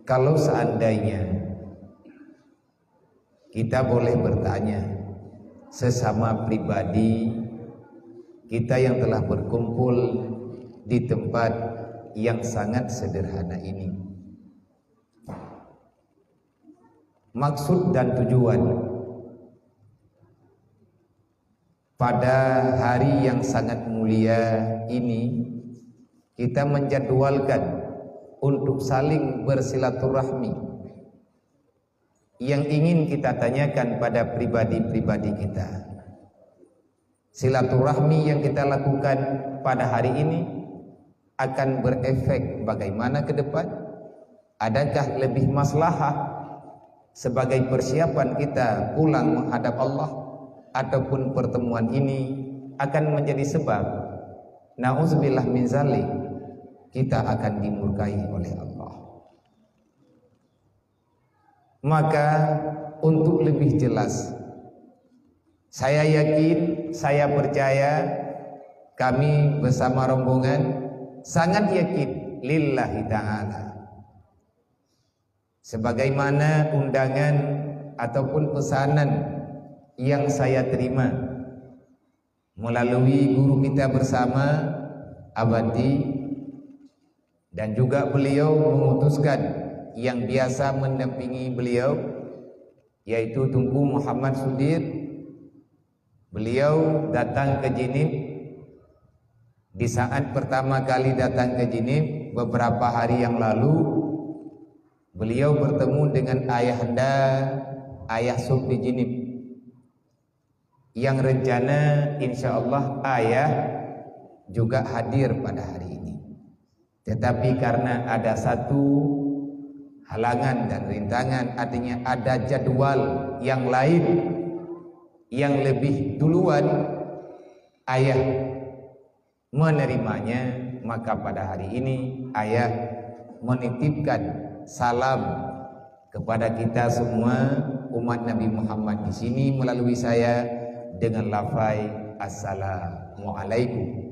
kalau seandainya kita boleh bertanya sesama pribadi kita yang telah berkumpul di tempat yang sangat sederhana ini, maksud dan tujuan pada hari yang sangat mulia ini kita menjadwalkan untuk saling bersilaturahmi. Yang ingin kita tanyakan pada pribadi-pribadi kita, silaturahmi yang kita lakukan pada hari ini akan berefek bagaimana ke depan? Adakah lebih maslahah sebagai persiapan kita pulang menghadap Allah, ataupun pertemuan ini akan menjadi sebab na'udzubillah min zalik kita akan dimurkai oleh Allah? Maka untuk lebih jelas, saya yakin, saya percaya, kami bersama rombongan sangat yakin lillahi ta'ala, sebagaimana undangan ataupun pesanan yang saya terima melalui guru kita bersama Abadi, dan juga beliau memutuskan yang biasa mendampingi beliau yaitu Tunku Muhammad Sudir. Beliau datang ke Jinib. Di saat pertama kali datang ke Jinib beberapa hari yang lalu, beliau bertemu dengan ayahanda Ayah Sub di Jinib, yang rencana insya Allah ayah juga hadir pada hari ini. Tetapi karena ada satu halangan dan rintangan, artinya ada jadwal yang lain yang lebih duluan ayah menerimanya, maka pada hari ini ayah menitipkan salam kepada kita semua umat Nabi Muhammad di sini melalui saya dengan lafaz Assalamualaikum.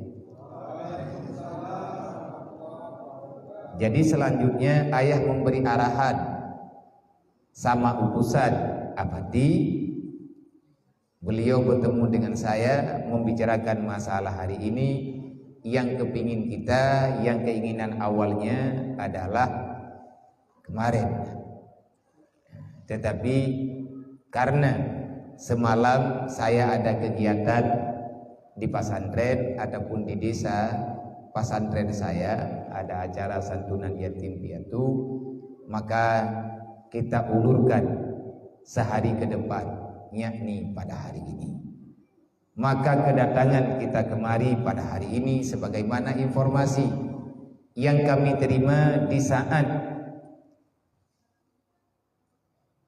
Jadi selanjutnya ayah memberi arahan sama utusan Abadi. Beliau bertemu dengan saya membicarakan masalah hari ini yang kepingin kita, yang keinginan awalnya adalah kemarin. Tetapi karena semalam saya ada kegiatan di pesantren ataupun di desa pesantren saya, ada acara santunan yatim piatu, maka kita ulurkan sehari ke depan, yakni pada hari ini. Maka kedatangan kita kemari pada hari ini sebagaimana informasi yang kami terima di saat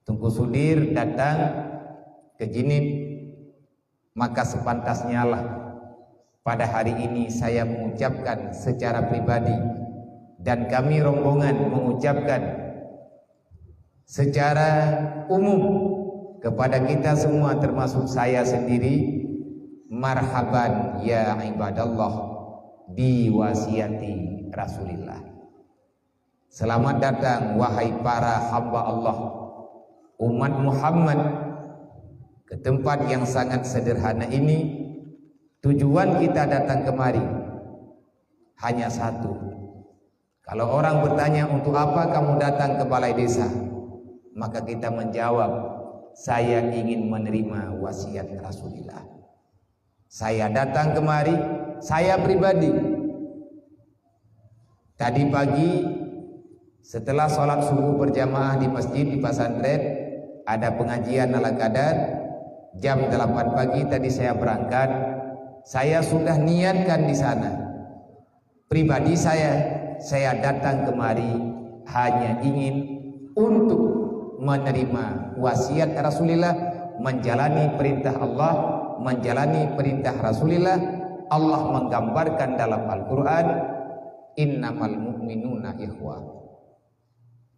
Tunku Sudir datang ke Jinib, maka sepantasnya lah pada hari ini saya mengucapkan secara pribadi dan kami rombongan mengucapkan secara umum kepada kita semua termasuk saya sendiri, marhaban ya ibadallah bi wasiati Rasulillah. Selamat datang wahai para hamba Allah, umat Muhammad, ke tempat yang sangat sederhana ini. Tujuan kita datang kemari hanya satu. Kalau orang bertanya untuk apa kamu datang ke balai desa, maka kita menjawab, saya ingin menerima wasiat Rasulullah. Saya datang kemari, saya pribadi tadi pagi setelah sholat subuh berjamaah di masjid di pesantren, ada pengajian ala qadar. Jam 8 pagi tadi saya berangkat. Saya sudah niatkan di sana. Pribadi saya datang kemari hanya ingin untuk menerima wasiat Rasulullah, menjalani perintah Allah, menjalani perintah Rasulullah. Allah menggambarkan dalam Al-Quran, innamal mu'minuna ikhwah,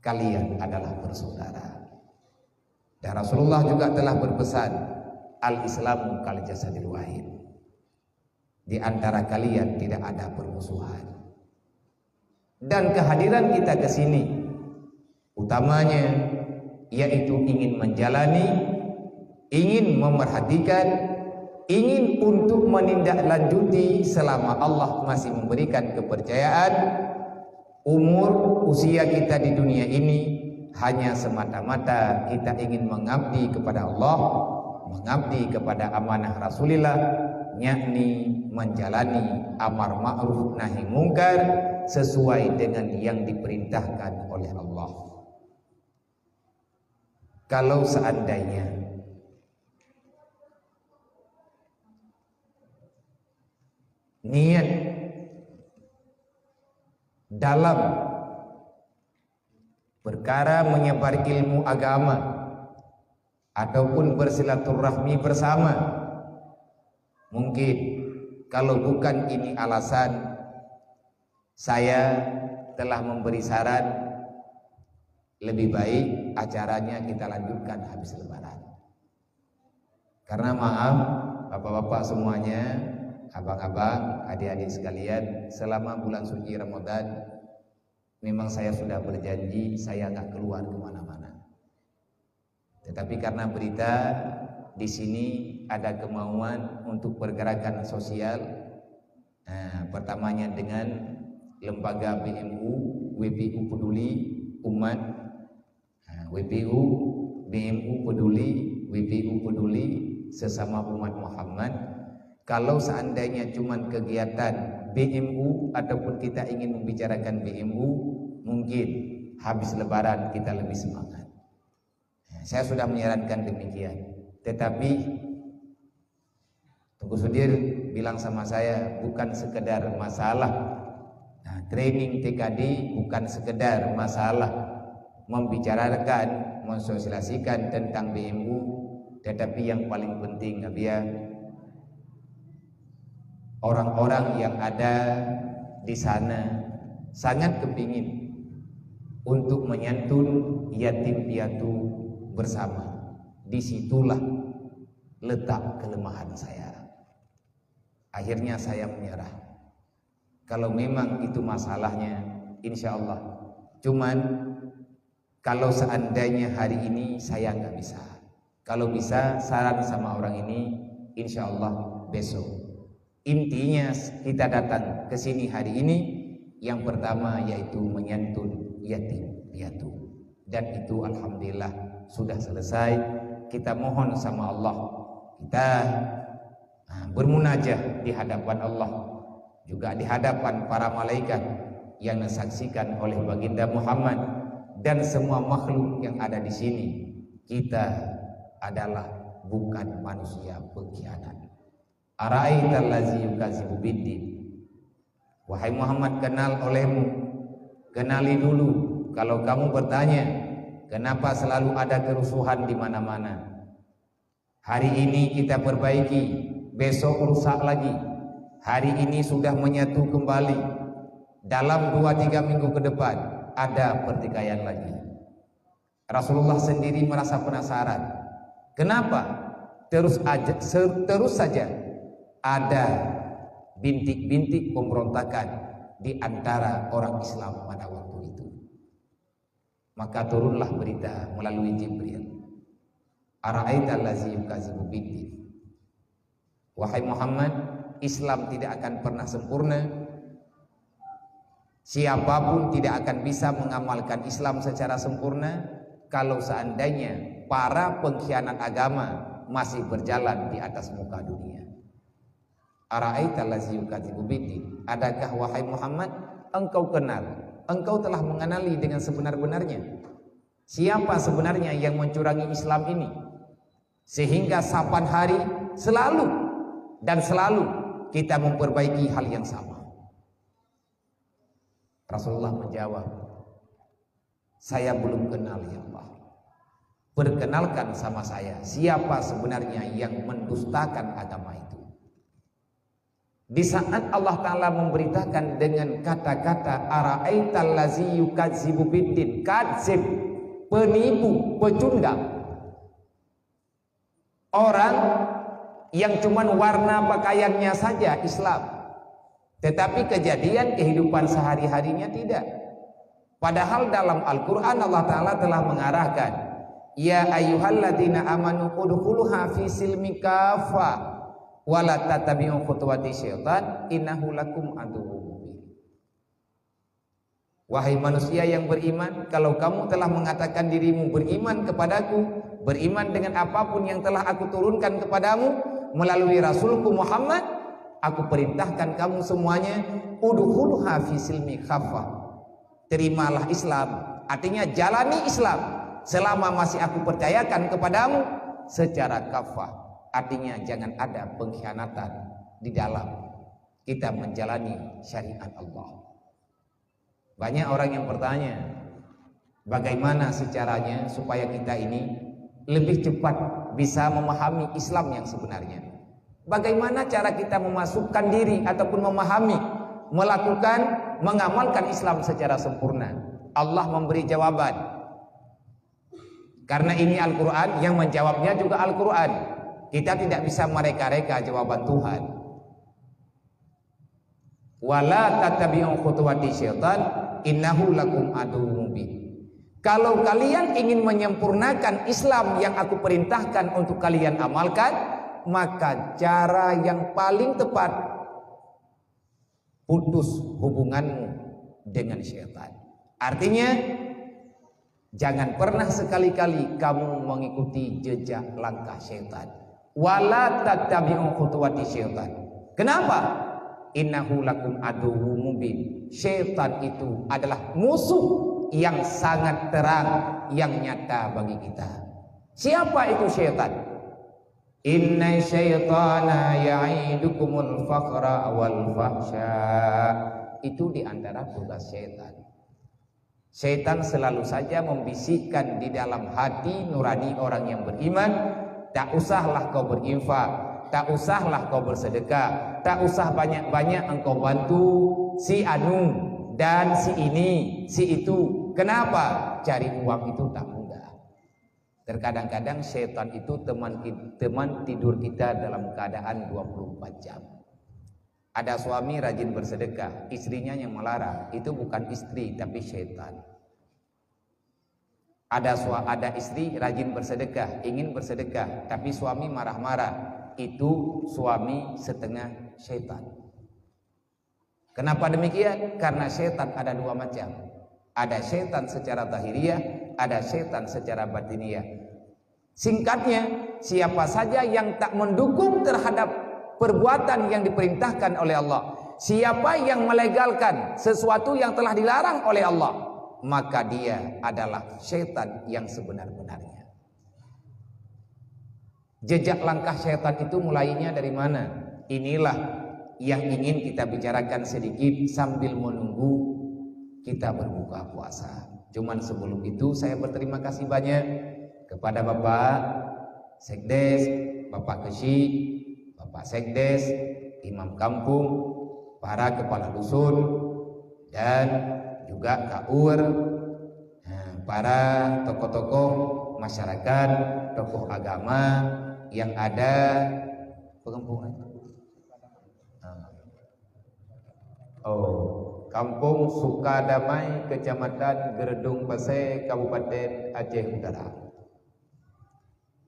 kalian adalah bersaudara. Dan Rasulullah juga telah berpesan, al-islamu kal jasadil wahid, di antara kalian tidak ada permusuhan. Dan kehadiran kita ke sini, utamanya yaitu ingin menjalani, ingin memerhatikan, ingin untuk menindaklanjuti selama Allah masih memberikan kepercayaan. Umur usia kita di dunia ini hanya semata-mata kita ingin mengabdi kepada Allah, mengabdi kepada amanah Rasulullah, yakni menjalani amar ma'ruf nahi mungkar sesuai dengan yang diperintahkan oleh Allah. Kalau seandainya niat dalam perkara menyebar ilmu agama ataupun bersilaturahmi bersama, mungkin kalau bukan ini alasan, saya telah memberi saran lebih baik acaranya kita lanjutkan habis Lebaran. Karena maaf bapak-bapak semuanya, abang-abang, adik-adik sekalian, selama bulan suci Ramadan memang saya sudah berjanji saya nggak keluar kemana-mana. Tetapi karena berita di sini ada kemauan untuk pergerakan sosial, pertamanya dengan lembaga BMU, WPU Peduli Umat, WPU, BMU Peduli, WPU Peduli sesama umat Muhammad. Kalau seandainya cuman kegiatan BMU ataupun kita ingin membicarakan BMU, mungkin habis Lebaran kita lebih semangat. Saya sudah menyarankan demikian. Tetapi Tengku Sudir bilang sama saya, bukan sekedar masalah training TKD, bukan sekedar masalah membicarakan, mensosialisasikan tentang BMU, tetapi yang paling penting biar orang-orang yang ada di sana sangat kepingin untuk menyantun yatim piatu bersama. Disitulah letak kelemahan saya. Akhirnya saya menyerah. Kalau memang itu masalahnya, insya Allah. Cuman kalau seandainya hari ini saya nggak bisa, kalau bisa saran sama orang ini, insya Allah besok. Intinya kita datang ke sini hari ini, yang pertama yaitu menyantun yatim piatu, dan itu alhamdulillah sudah selesai. Kita mohon sama Allah, kita bermunajah di hadapan Allah, juga di hadapan para malaikat yang disaksikan oleh baginda Muhammad dan semua makhluk yang ada di sini. Kita adalah bukan manusia pengkhianat. Ara'aital ladzi yukadzibu biddin. Wahai Muhammad, kenal olehmu, kenali dulu. Kalau kamu bertanya, kenapa selalu ada kerusuhan di mana-mana? Hari ini kita perbaiki, besok rusak lagi. Hari ini sudah menyatu kembali. Dalam 2-3 minggu ke depan ada pertikaian lagi. Rasulullah sendiri merasa penasaran. Kenapa terus saja ada bintik-bintik pemberontakan di antara orang Islam pada waktu itu? Maka turunlah berita melalui Jibril. Ara'aital ladzi yukadzibu biddin. Wahai Muhammad, Islam tidak akan pernah sempurna. Siapapun tidak akan bisa mengamalkan Islam secara sempurna kalau seandainya para pengkhianat agama masih berjalan di atas muka dunia. Ara'aital ladzi yukadzibu biddin. Adakah wahai Muhammad engkau kenal, engkau telah mengenali dengan sebenar-benarnya siapa sebenarnya yang mencurangi Islam ini, sehingga saban hari selalu kita memperbaiki hal yang sama? Rasulullah menjawab, saya belum kenal ya Allah. Perkenalkan sama saya siapa sebenarnya yang mendustakan agama itu. Di saat Allah Ta'ala memberitakan dengan kata-kata ara'aital ladzi yukadzibu biddin, kadzib, penipu, pecundang, orang yang cuman warna pakaiannya saja Islam, tetapi kejadian kehidupan sehari-harinya tidak. Padahal dalam Al-Quran Allah Ta'ala telah mengarahkan, ya ayyuhalladzina amanu udkhuluha fi silmi kafa wa la tattabi'u khutuwati syaitan innahu lakum aduwwun mubin. Wahai manusia yang beriman, kalau kamu telah mengatakan dirimu beriman kepadaku, beriman dengan apapun yang telah aku turunkan kepadamu melalui Rasulku Muhammad, aku perintahkan kamu semuanya udkhuluha fi silmi kafa. Terimalah Islam, artinya jalani Islam selama masih aku percayakan kepadamu secara kafah, artinya jangan ada pengkhianatan di dalam kita menjalani syariat Allah. Banyak orang yang bertanya, bagaimana secaranya supaya kita ini lebih cepat bisa memahami Islam yang sebenarnya? Bagaimana cara kita memasukkan diri ataupun memahami, melakukan, mengamalkan Islam secara sempurna? Allah memberi jawaban. Karena ini Al-Quran, yang menjawabnya juga Al-Quran. Kita tidak bisa mereka-reka jawaban Tuhan. Wala tattabi'u khutuwati syaitan innahu lakum aduwwun mubin. Kalau kalian ingin menyempurnakan Islam yang aku perintahkan untuk kalian amalkan, maka cara yang paling tepat, putus hubunganmu dengan syaitan. Artinya jangan pernah sekali-kali kamu mengikuti jejak langkah syaitan. Wala tattabi'u khutuwati syaitan. Kenapa? Innahu lakum aduwwun mubin. Syaitan itu adalah musuh yang sangat terang, yang nyata bagi kita. Siapa itu syaitan? Inna syaitana ya'idukumul faqra wal fahsya. Itu diantara tugas syaitan. Syaitan selalu saja membisikkan di dalam hati nurani orang yang beriman, tak usahlah kau berinfak, tak usahlah kau bersedekah, tak usah banyak-banyak engkau bantu si anu dan si ini, si itu. Kenapa? Cari uang itu tak mudah. Terkadang-kadang setan itu teman tidur kita dalam keadaan 24 jam. Ada suami rajin bersedekah, istrinya yang melarang. Itu bukan istri tapi setan. Ada istri rajin bersedekah, ingin bersedekah, tapi suami marah-marah. Itu suami setengah setan. Kenapa demikian? Karena setan ada dua macam. Ada setan secara zahiriyah, ada setan secara batiniyah. Singkatnya, siapa saja yang tak mendukung terhadap perbuatan yang diperintahkan oleh Allah, siapa yang melegalkan sesuatu yang telah dilarang oleh Allah, maka dia adalah setan yang sebenar-benarnya. Jejak langkah setan itu mulainya dari mana? Inilah yang ingin kita bicarakan sedikit sambil menunggu kita berbuka puasa. Cuman sebelum itu saya berterima kasih banyak kepada Bapak Sekdes, Bapak Kesi, Bapak Sekdes, Imam Kampung, para kepala dusun, dan juga KUR, para tokoh-tokoh masyarakat, tokoh agama yang ada pengempungan. Kampung Sukadamai, Kecamatan Gerdung Pasai, Kabupaten Aceh Utara.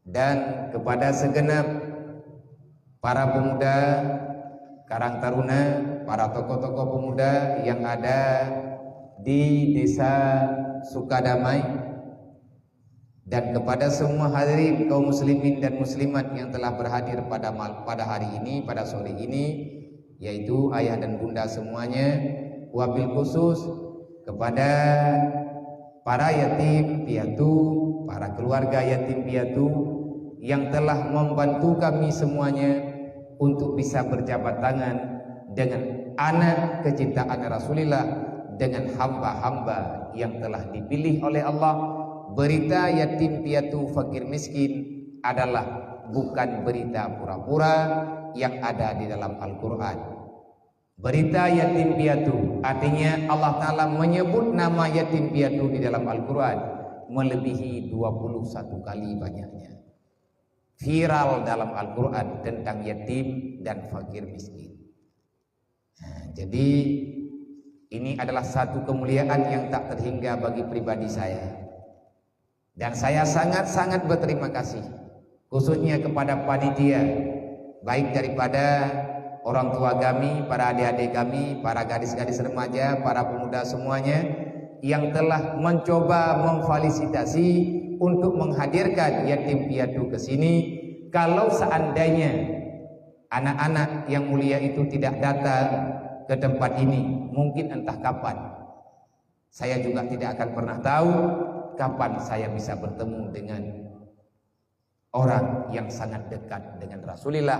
Dan kepada segenap para pemuda Karang Taruna, para tokoh-tokoh pemuda yang ada di desa Sukadamai, dan kepada semua hadirin kaum muslimin dan muslimat yang telah berhadir pada hari ini, pada sore ini, yaitu ayah dan bunda semuanya, wabil khusus kepada para yatim piatu, para keluarga yatim piatu yang telah membantu kami semuanya untuk bisa berjabat tangan dengan anak kecintaan Rasulullah, dengan hamba-hamba yang telah dipilih oleh Allah. Berita yatim piatu fakir miskin adalah bukan berita pura-pura yang ada di dalam Al-Quran. Berita yatim piatu artinya Allah Ta'ala menyebut nama yatim piatu di dalam Al-Quran melebihi 21 kali banyaknya. Viral dalam Al-Quran tentang yatim dan fakir miskin. Jadi Ini adalah satu kemuliaan yang tak terhingga bagi pribadi saya. Dan saya sangat-sangat berterima kasih, khususnya kepada panitia, baik daripada orang tua kami, para adik-adik kami, para gadis-gadis remaja, para pemuda semuanya, yang telah mencoba memfasilitasi untuk menghadirkan yatim piatu ke sini. Kalau seandainya anak-anak yang mulia itu tidak datang ke tempat ini, mungkin entah kapan, saya juga tidak akan pernah tahu kapan saya bisa bertemu dengan orang yang sangat dekat dengan Rasulullah,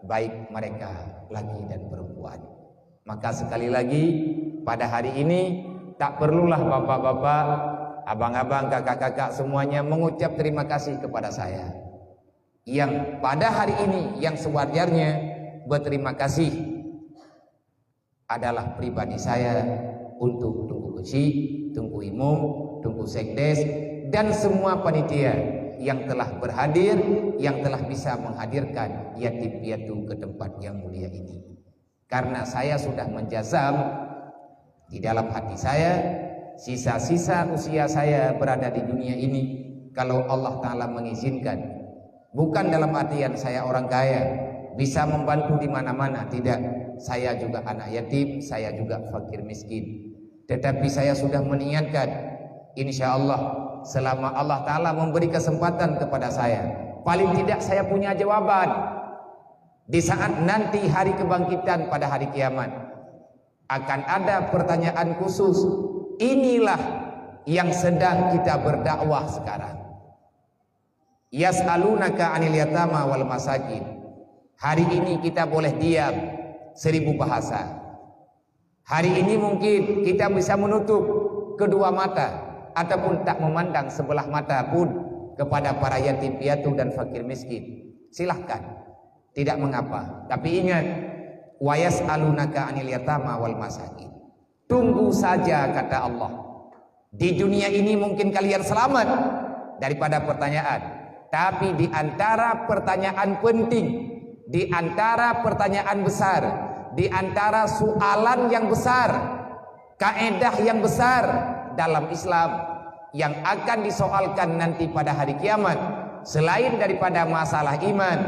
baik mereka laki dan perempuan. Maka sekali lagi pada hari ini tak perlulah bapak-bapak, abang-abang, kakak-kakak semuanya mengucap terima kasih kepada saya. Yang pada hari ini yang sewajarnya berterima kasih adalah pribadi saya untuk Tunku Keci, Tunku Imum, Tunku Sekdes, dan semua panitia yang telah berhadir, yang telah bisa menghadirkan yatim piatu ke tempat yang mulia ini. Karena saya sudah menjazam di dalam hati saya, sisa-sisa usia saya berada di dunia ini, kalau Allah Ta'ala mengizinkan, bukan dalam artian saya orang kaya, bisa membantu di mana-mana, tidak. Saya juga anak yatim, saya juga fakir miskin. Tetapi saya sudah meniatkan, insya Allah, selama Allah Ta'ala memberi kesempatan kepada saya, paling tidak saya punya jawaban di saat nanti hari kebangkitan pada hari kiamat. Akan ada pertanyaan khusus. Inilah yang sedang kita berdakwah sekarang. Yas'alunaka 'anil yatama wal masakin. Hari ini kita boleh diam 1000 bahasa. Hari ini mungkin kita bisa menutup kedua mata ataupun tak memandang sebelah mata pun kepada para yatim piatu dan fakir miskin. Silahkan, tidak mengapa. Tapi ingat, wa yas'alunaka 'anil yatama wal masakin. Tunggu saja, kata Allah. Di dunia ini mungkin kalian selamat daripada pertanyaan, tapi di antara pertanyaan penting, di antara pertanyaan besar, di antara soalan yang besar, kaedah yang besar dalam Islam yang akan disoalkan nanti pada hari kiamat, selain daripada masalah iman,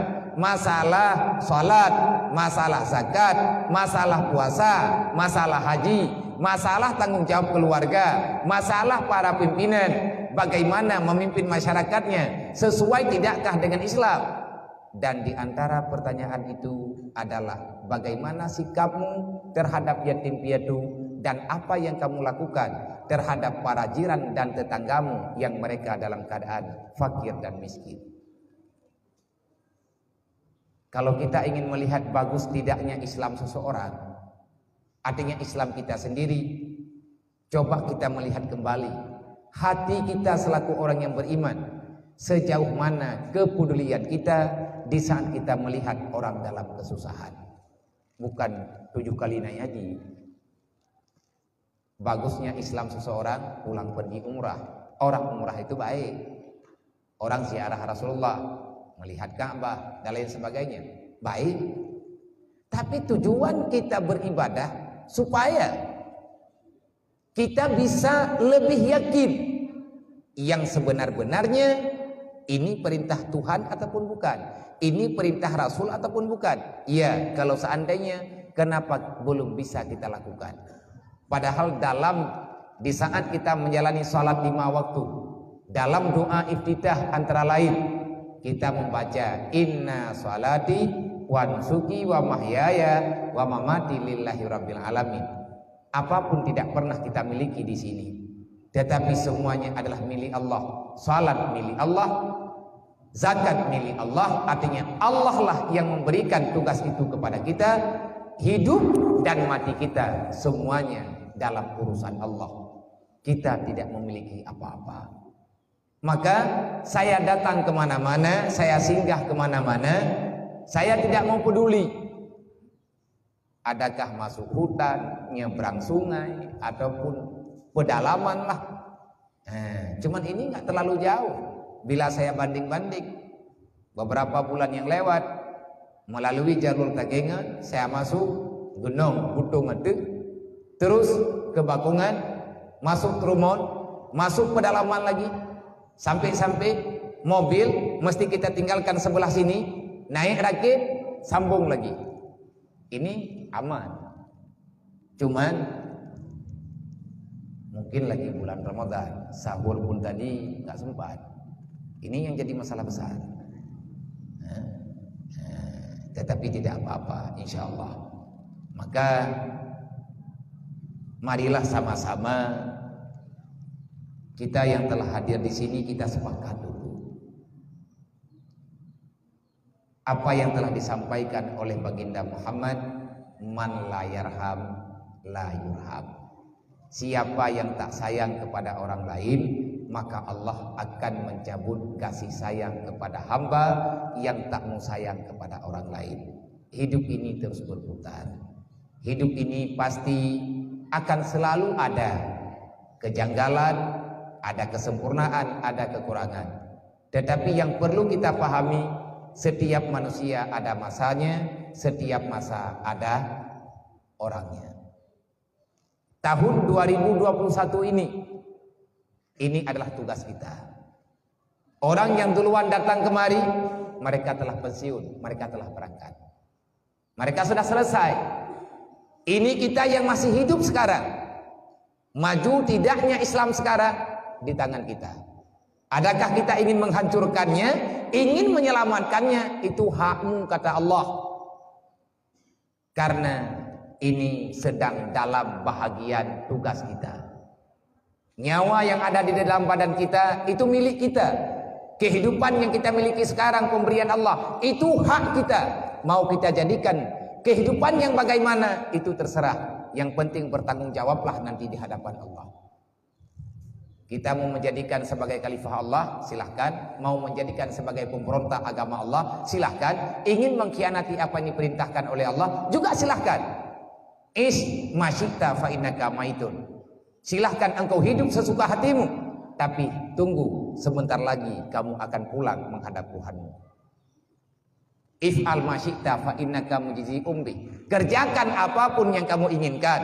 masalah salat, masalah zakat, masalah puasa, masalah haji, masalah tanggung jawab keluarga, masalah para pimpinan, bagaimana memimpin masyarakatnya, sesuai tidakkah dengan Islam. Dan di antara pertanyaan itu adalah bagaimana sikapmu terhadap yatim piatu dan apa yang kamu lakukan terhadap para jiran dan tetanggamu yang mereka dalam keadaan fakir dan miskin. Kalau kita ingin melihat bagus tidaknya Islam seseorang, artinya Islam kita sendiri, coba kita melihat kembali hati kita selaku orang yang beriman, sejauh mana kepedulian kita di saat kita melihat orang dalam kesusahan. Bukan 7 kali naik haji. Bagusnya Islam seseorang pulang pergi umrah. Orang umrah itu baik. Orang ziarah Rasulullah, melihat Ka'bah dan lain sebagainya, baik. Tapi tujuan kita beribadah supaya kita bisa lebih yakin yang sebenar-benarnya ini perintah Tuhan ataupun bukan, ini perintah Rasul ataupun bukan. Ya, kalau seandainya, kenapa belum bisa kita lakukan? Padahal di saat kita menjalani salat 5 waktu, dalam doa iftitah antara lain kita membaca inna salati wa nusuki wa mahyaya wa mamati lillahi rabbil alamin. Apapun tidak pernah kita miliki di sini, tetapi semuanya adalah milik Allah. Salat milik Allah, zakat milik Allah, artinya Allah lah yang memberikan tugas itu kepada kita. Hidup dan mati kita semuanya dalam urusan Allah. Kita tidak memiliki apa-apa. Maka saya datang kemana-mana, saya singgah kemana-mana, saya tidak mau peduli adakah masuk hutan, nyebrang sungai, ataupun pedalaman lah. Cuman ini nggak terlalu jauh. Bila saya banding-banding, beberapa bulan yang lewat melalui jalur Tagenga, saya masuk Gunung Butung Ngedek, terus ke Bakungan, masuk Trumon, masuk pedalaman lagi, sampai-sampai mobil mesti kita tinggalkan sebelah sini, naik rakit, sambung lagi. Ini aman. Cuman mungkin lagi bulan Ramadan, sahur pun tadi nggak sempat. Ini yang jadi masalah besar. Tetapi tidak apa-apa, insya Allah. Maka marilah sama-sama kita yang telah hadir di sini, kita sepakat dulu apa yang telah disampaikan oleh baginda Muhammad, man la yarham la yurham. Siapa yang tak sayang kepada orang lain, maka Allah akan mencabut kasih sayang kepada hamba yang tak mau sayang kepada orang lain. Hidup ini terus berputar. Hidup ini pasti akan selalu ada kejanggalan, ada kesempurnaan, ada kekurangan. Tetapi yang perlu kita pahami, setiap manusia ada masanya, setiap masa ada orangnya. Tahun 2021 ini adalah tugas kita. Orang yang duluan datang kemari, mereka telah pensiun, mereka telah berangkat. Mereka sudah selesai. Ini kita yang masih hidup sekarang. Maju tidaknya Islam sekarang di tangan kita. Adakah kita ingin menghancurkannya, ingin menyelamatkannya? Itu hakmu, kata Allah. Karena ini sedang dalam bahagian tugas kita. Nyawa yang ada di dalam badan kita itu milik kita. Kehidupan yang kita miliki sekarang pemberian Allah, itu hak kita. Mau kita jadikan kehidupan yang bagaimana, itu terserah. Yang penting bertanggung jawablah nanti di hadapan Allah. Kita mau menjadikan sebagai khalifah Allah, silahkan. Mau menjadikan sebagai pemberontak agama Allah, silahkan. Ingin mengkhianati apa yang diperintahkan oleh Allah, juga silahkan. Is masyita fa innaka maitun. Silahkan engkau hidup sesuka hatimu, tapi tunggu, sebentar lagi kamu akan pulang menghadap Tuhanmu. If'al masyita fa innaka mujzi umbi. Kerjakan apapun yang kamu inginkan.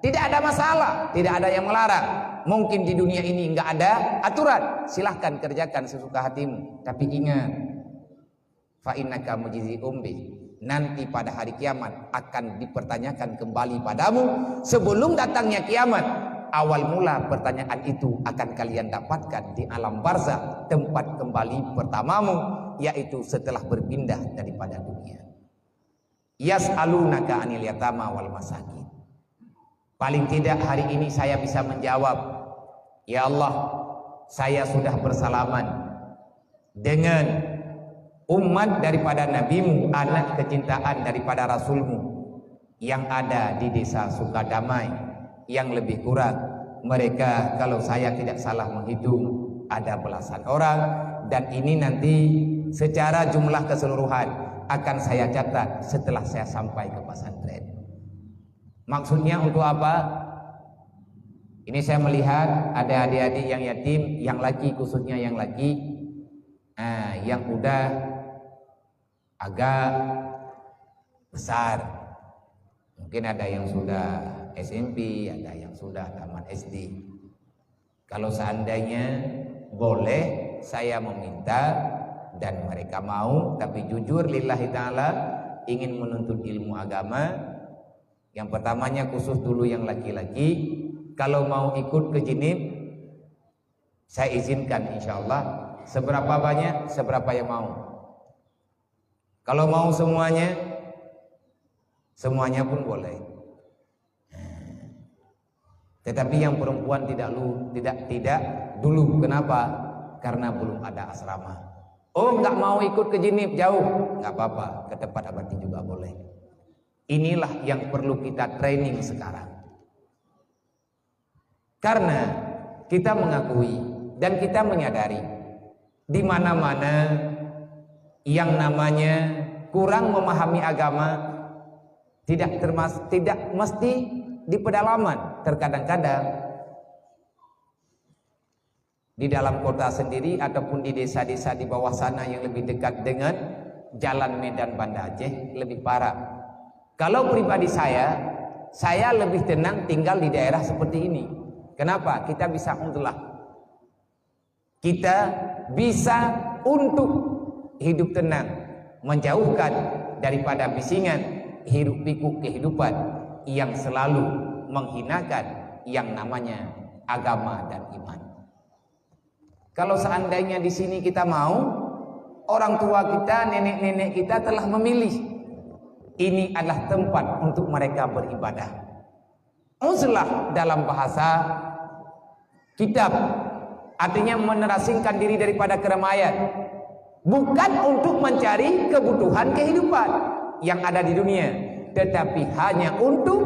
Tidak ada masalah, tidak ada yang melarang. Mungkin di dunia ini enggak ada aturan, silahkan kerjakan sesuka hatimu. Tapi ingat, fa innaka mujzi umbi. Nanti pada hari kiamat akan dipertanyakan kembali padamu. Sebelum datangnya kiamat, awal mula pertanyaan itu akan kalian dapatkan di alam barzakh, tempat kembali pertamamu, yaitu setelah berpindah daripada dunia. Yas'alunaka 'anil yatama wal masakin. Paling tidak hari ini saya bisa menjawab, ya Allah, saya sudah bersalaman dengan umat daripada nabimu, anak kecintaan daripada rasulmu yang ada di desa Sukadamai, yang lebih kurang mereka, kalau saya tidak salah menghitung, ada belasan orang. Dan ini nanti secara jumlah keseluruhan akan saya catat setelah saya sampai ke pesantren. Maksudnya untuk apa? Ini saya melihat ada adik-adik yang yatim, yang laki, khususnya yang laki, yang udah agak besar. Mungkin ada yang sudah SMP, ada yang sudah tamat SD. Kalau seandainya boleh, saya meminta dan mereka mau, tapi jujur lillahi ta'ala ingin menuntut ilmu agama. Yang pertamanya khusus dulu yang laki-laki, kalau mau ikut ke Jinib, saya izinkan insya Allah. Seberapa banyak, seberapa yang mau. Kalau mau semuanya, semuanya pun boleh. Tetapi yang perempuan tidak dulu. Kenapa? Karena belum ada asrama. Oh, nggak mau ikut ke Jinib jauh, nggak apa-apa. Ke tempat abadi juga boleh. Inilah yang perlu kita training sekarang. Karena kita mengakui dan kita menyadari di mana-mana yang namanya kurang memahami agama tidak mesti di pedalaman. Terkadang-kadang di dalam kota sendiri ataupun di desa-desa di bawah sana yang lebih dekat dengan jalan Medan Banda Aceh lebih parah. Kalau pribadi saya, saya lebih tenang tinggal di daerah seperti ini. Kenapa? Kita bisa uzlah. Kita bisa untuk hidup tenang, menjauhkan daripada bisingan hiruk pikuk kehidupan yang selalu menghinakan yang namanya agama dan iman. Kalau seandainya di sini kita mau, orang tua kita, nenek-nenek kita telah memilih ini adalah tempat untuk mereka beribadah. Uzlah dalam bahasa kitab artinya menerasingkan diri daripada keramaian, bukan untuk mencari kebutuhan kehidupan yang ada di dunia, tetapi hanya untuk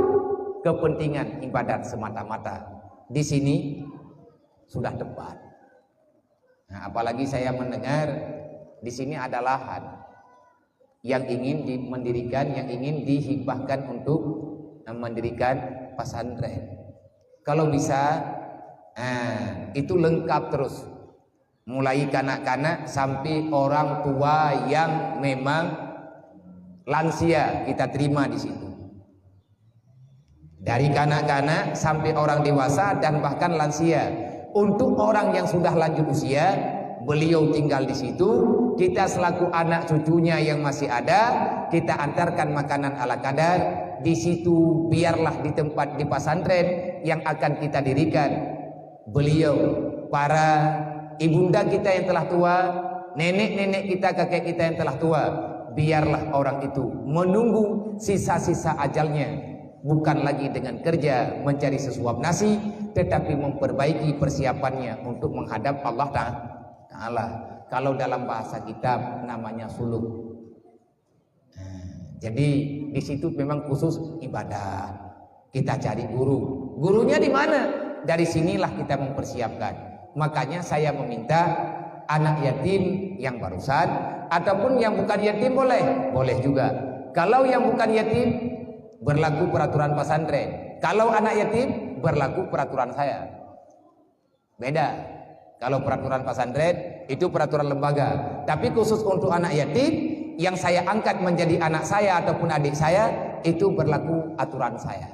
kepentingan ibadat semata-mata. Di sini sudah tepat. Nah, apalagi saya mendengar di sini ada lahan yang ingin mendirikan, yang ingin dihibahkan untuk mendirikan pesantren. Kalau bisa, itu lengkap terus, mulai kanak-kanak sampai orang tua yang memang lansia kita terima di situ. Dari kanak-kanak sampai orang dewasa dan bahkan lansia. Untuk orang yang sudah lanjut usia, beliau tinggal di situ. Kita selaku anak cucunya yang masih ada, kita antarkan makanan ala kadar di situ. Biarlah di tempat di pesantren yang akan kita dirikan, beliau, para ibunda kita yang telah tua, nenek-nenek kita, kakek kita yang telah tua, biarlah orang itu menunggu sisa-sisa ajalnya. Bukan lagi dengan kerja mencari sesuap nasi, tetapi memperbaiki persiapannya untuk menghadap Allah Ta'ala. Kalau dalam bahasa kitab namanya suluk. Jadi di situ memang khusus ibadah. Kita cari guru. Gurunya di mana? Dari sinilah kita mempersiapkan. Makanya saya meminta anak yatim yang barusan ataupun yang bukan yatim boleh juga. Kalau yang bukan yatim berlaku peraturan pesantren. Kalau anak yatim berlaku peraturan saya. Beda. Kalau peraturan pesantren itu peraturan lembaga. Tapi khusus untuk anak yatim yang saya angkat menjadi anak saya ataupun adik saya, itu berlaku aturan saya.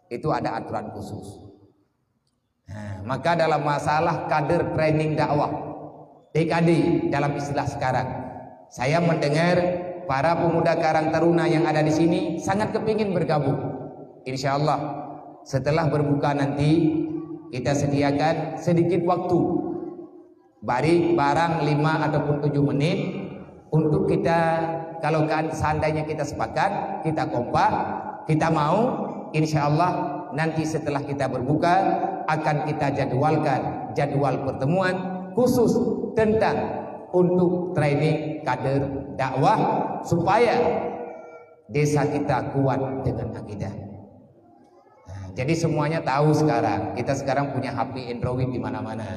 Itu ada aturan khusus. Nah, maka dalam masalah kader training dakwah TKD dalam istilah sekarang, saya mendengar para pemuda Karang Taruna yang ada di sini sangat kepingin bergabung. Insya Allah setelah berbuka nanti kita sediakan sedikit waktu, barang 5 ataupun 7 menit untuk kita, kalau kan seandainya kita sepakat, kita kompak, kita mau, insya Allah nanti setelah kita berbuka akan kita jadwalkan jadwal pertemuan khusus tentang untuk training kader dakwah supaya desa kita kuat dengan akidah. Nah, jadi semuanya tahu sekarang. Kita sekarang punya HP Android di mana-mana.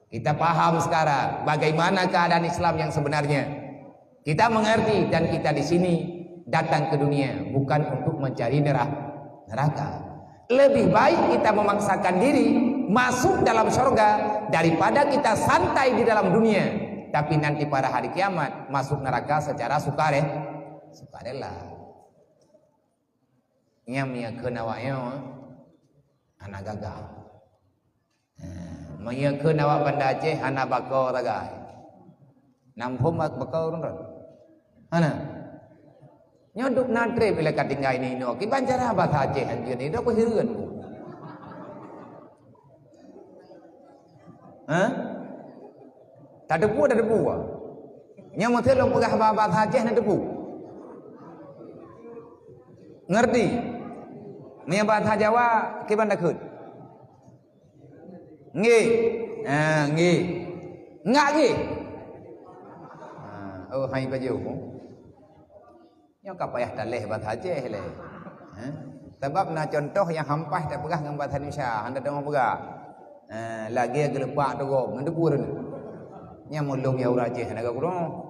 Kita paham sekarang bagaimana keadaan Islam yang sebenarnya. Kita mengerti dan kita di sini datang ke dunia bukan untuk mencari neraka. Lebih baik kita memaksakan diri masuk dalam surga daripada kita santai di dalam dunia. Tapi nanti pada hari kiamat masuk neraka secara sukarela. Nyamnya kenawanya anak gagal. Maya kenawa banda Aceh anak bakau tagai. Nampum bakau run. Ana. Nyoduk nadre bila katinggai ini no. Ki bancara bahasa Aceh anjeun ini aku hireun. Tak debu ada debu. Nya mau telo pegah bahasa Aceh na debu. Ngerti? Nya bahasa Jawa ki banda keut. Nggih. Nggih. Ngak nggih. Hai baju. Nya ka payah daleh bahasa Aceh le. Sebab na contoh yang hampah tak pegah dengan bahasa Indonesia, anda tengok pegah. Lagi gelepak tu go, ngedebu tu. Nya mulung ya uraje naga kurang.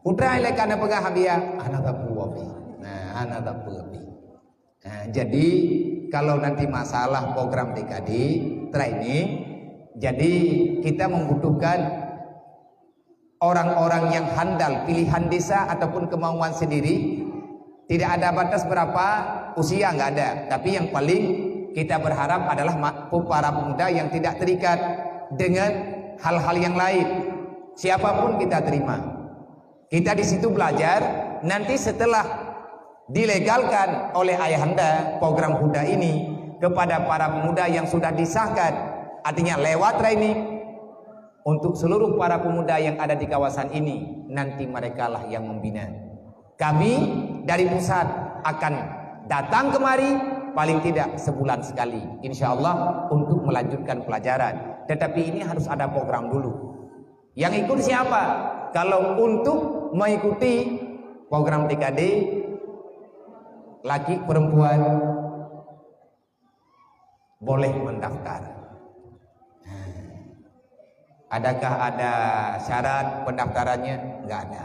Putra ile kana pegah habia anak tapu api. Anak tapu api. Jadi kalau nanti masalah program TKD training, jadi kita membutuhkan orang-orang yang handal pilihan desa ataupun kemauan sendiri Tidak ada batas berapa usia, nggak ada. Tapi yang paling kita berharap adalah para pemuda yang tidak terikat dengan hal-hal yang lain. Siapapun kita terima. Kita di situ belajar. Nanti setelah dilegalkan oleh ayahanda program Huda ini kepada para pemuda yang sudah disahkan, artinya lewat training untuk seluruh para pemuda yang ada di kawasan ini, nanti merekalah yang membina. Kami dari pusat akan datang kemari paling tidak sebulan sekali, insya Allah, untuk melanjutkan pelajaran. Tetapi ini harus ada program dulu. Yang ikut siapa? Kalau untuk mengikuti program TKD, laki perempuan boleh mendaftar. Adakah ada syarat pendaftarannya? Enggak ada.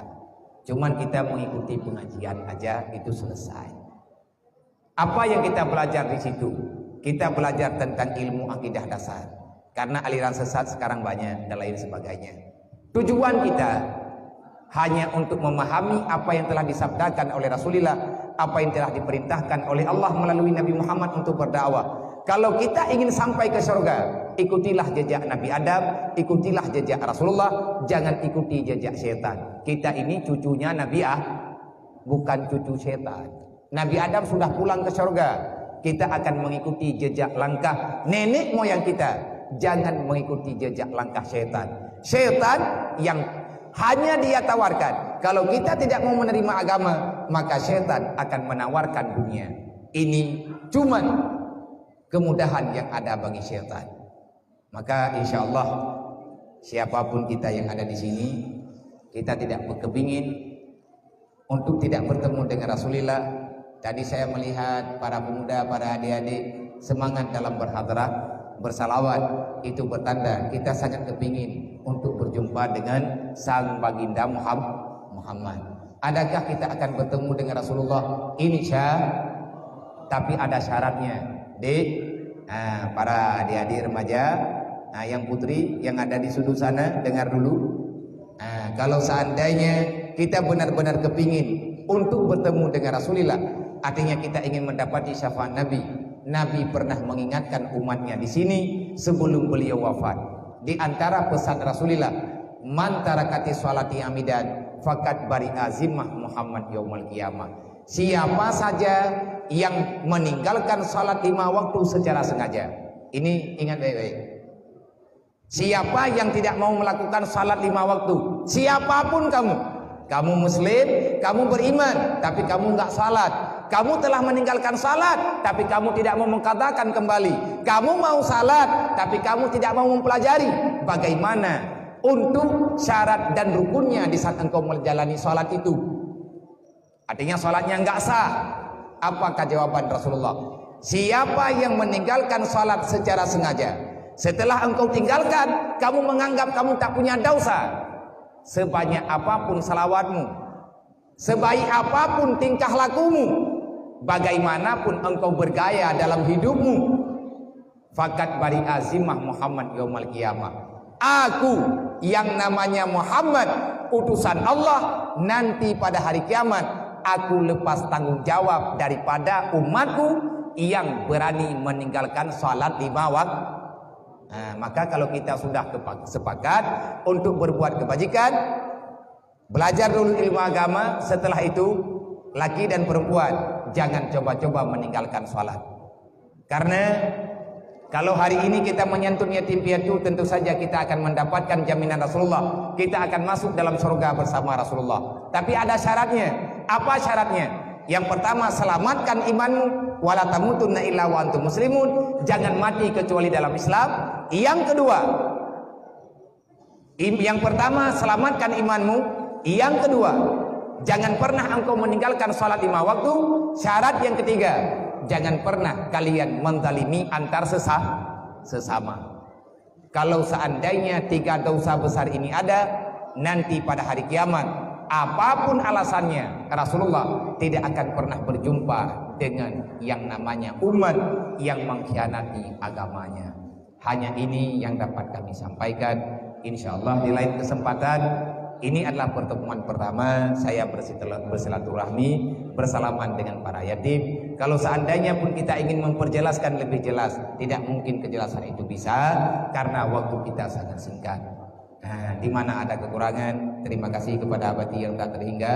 Cuman kita mengikuti pengajian aja itu selesai. Apa yang kita belajar di situ? Kita belajar tentang ilmu akidah dasar. Karena aliran sesat sekarang banyak dan lain sebagainya. Tujuan kita hanya untuk memahami apa yang telah disabdakan oleh Rasulullah, apa yang telah diperintahkan oleh Allah melalui Nabi Muhammad untuk berdakwah. Kalau kita ingin sampai ke surga, ikutilah jejak Nabi Adam, ikutilah jejak Rasulullah, jangan ikuti jejak setan. Kita ini cucunya Nabi bukan cucu setan. Nabi Adam sudah pulang ke surga. Kita akan mengikuti jejak langkah nenek moyang kita. Jangan mengikuti jejak langkah setan. Setan yang hanya dia tawarkan, kalau kita tidak mau menerima agama, maka setan akan menawarkan dunia. Ini cuma kemudahan yang ada bagi setan. Maka insya Allah siapapun kita yang ada di sini, kita tidak berkepingin untuk tidak bertemu dengan Rasulullah. Tadi saya melihat para pemuda, para adik-adik semangat dalam berhadrah, bersalawat. Itu bertanda kita sangat kepingin untuk berjumpa dengan sang baginda Muhammad. Adakah kita akan bertemu dengan Rasulullah? Tapi ada syaratnya. Para adik-adik remaja, yang putri yang ada di sudut sana, dengar dulu. Kalau seandainya kita benar-benar kepingin untuk bertemu dengan Rasulullah, artinya kita ingin mendapati syafaat Nabi. Nabi pernah mengingatkan umatnya di sini sebelum beliau wafat. Di antara pesan Rasulullah, man tarakati sholati amidan fakat bari azimah Muhammad yaumul qiyamah. Siapa saja yang meninggalkan salat 5 waktu secara sengaja. Ini ingat baik-baik. Siapa yang tidak mau melakukan salat 5 waktu, siapapun kamu muslim, kamu beriman, tapi kamu enggak salat. Kamu telah meninggalkan salat, tapi kamu tidak mau mengqadhakan kembali. Kamu mau salat, tapi kamu tidak mau mempelajari bagaimana untuk syarat dan rukunnya di saat engkau menjalani salat itu. Artinya salatnya enggak sah. Apakah jawaban Rasulullah? Siapa yang meninggalkan salat secara sengaja, setelah engkau tinggalkan, kamu menganggap kamu tak punya dosa. Sebanyak apapun salawatmu, sebaik apapun tingkah lakumu, bagaimanapun engkau bergaya dalam hidupmu, fakat bari azimah Muhammad yaumul qiyamah. Aku yang namanya Muhammad, utusan Allah, nanti pada hari kiamat aku lepas tanggung jawab daripada umatku yang berani meninggalkan salat 5 waktu. Maka kalau kita sudah sepakat untuk berbuat kebajikan, belajar dulu ilmu agama, setelah itu laki dan perempuan jangan coba-coba meninggalkan salat. Karena kalau hari ini kita menyentuh yatim piatu, tentu saja kita akan mendapatkan jaminan Rasulullah. Kita akan masuk dalam surga bersama Rasulullah. Tapi ada syaratnya. Apa syaratnya? Yang pertama, selamatkan imanmu, wala tamutunna illa wa antum muslimun. Jangan mati kecuali dalam Islam. Yang kedua, yang pertama, selamatkan imanmu. Yang kedua, jangan pernah engkau meninggalkan salat 5 waktu. Syarat yang ketiga, jangan pernah kalian menzalimi antar sesama. Kalau seandainya 3 dosa besar ini ada, nanti pada hari kiamat, apapun alasannya, Rasulullah tidak akan pernah berjumpa dengan yang namanya umat yang mengkhianati agamanya. Hanya ini yang dapat kami sampaikan. Insyaallah di lain kesempatan ini adalah pertemuan pertama saya bersilaturahmi, bersalaman dengan para yatim. Kalau seandainya pun kita ingin memperjelaskan lebih jelas, tidak mungkin kejelasan itu bisa karena waktu kita sangat singkat. Nah, di mana ada kekurangan, terima kasih kepada Abati yang tak terhingga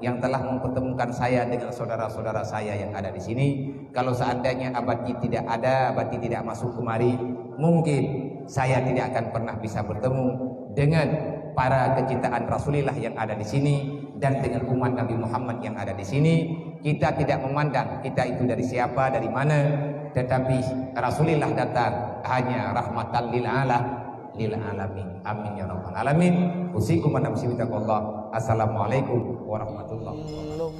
yang telah mempertemukan saya dengan saudara-saudara saya yang ada di sini. Kalau seandainya Abati tidak ada, Abati tidak masuk kemari, mungkin saya tidak akan pernah bisa bertemu dengan para kecintaan Rasulullah yang ada di sini dan dengan umat Nabi Muhammad yang ada di sini. Kita tidak memandang kita itu dari siapa, dari mana, tetapi Rasulullah datang hanya rahmatan lil alamin. Amin ya rabbal alamin. Usikum wa nafsi bitaqullah. Assalamualaikum warahmatullahi wabarakatuh.